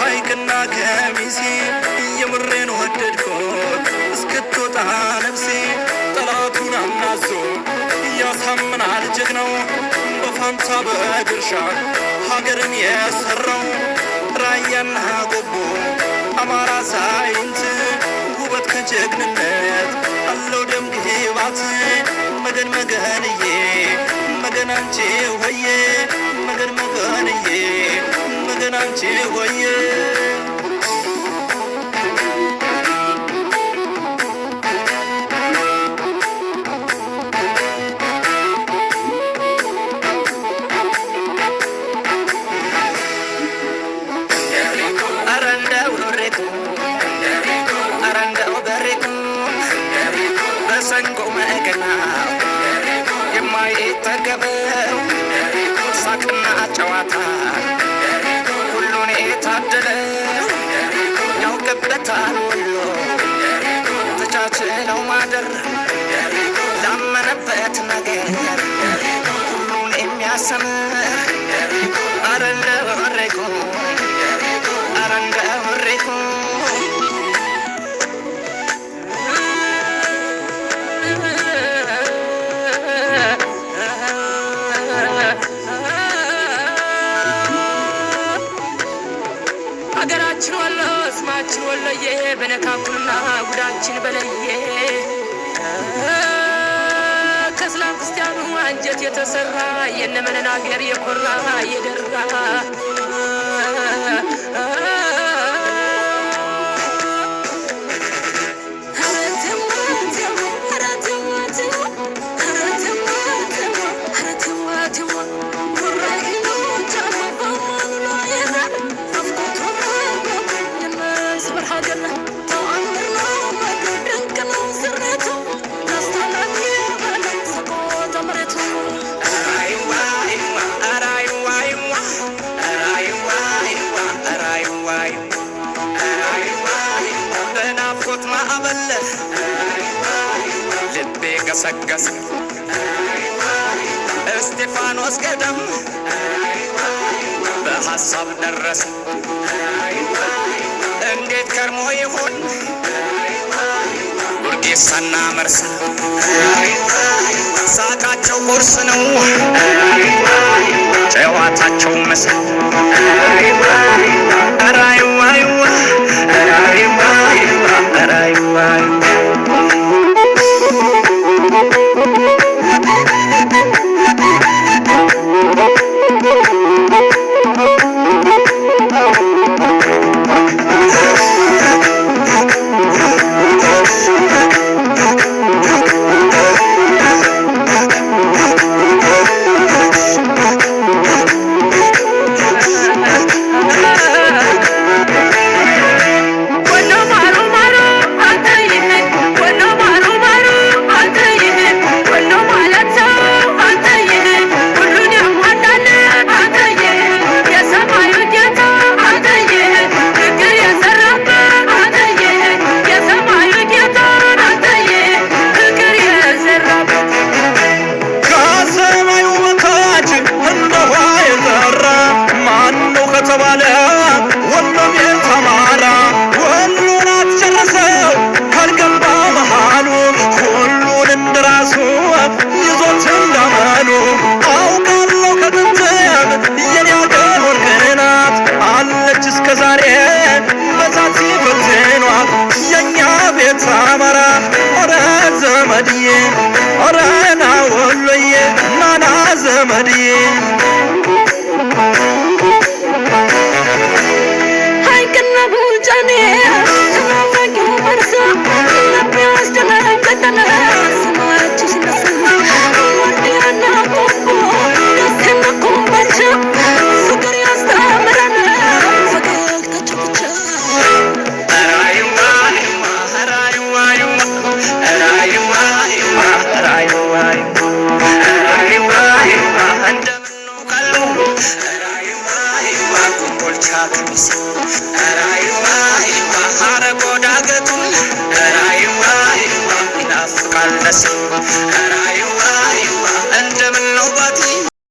هايكنا كميسي يمرين وهددكوت اسكتوت نفسي طلعتونا النازو ياسهمنا الجغنو بفانتا بقرشا هاقرن يسرو راينا قبو أمارا ساينت وبت كجغننت اللو دم قهيبات مدن مغانيه مدن انتي ويه مدن مغانيه مدن انتي ويه በነካኩና ጉዳችን በለየ ከስላም ክርስቲያኑ አንጀት የተሰራ የነመነን አገር የኮራ የደራ سكس استفانوس قدم بحسب درس انديت كرمو يهون ورقيسنا مرسى ساقاتشو قرص نو ጨዋታቸው መስ ከሚሴ ራይዋ ይዋ ሀረጎ ዳገቱ ራይዋ ይዋ ይናፍቃል ደሴ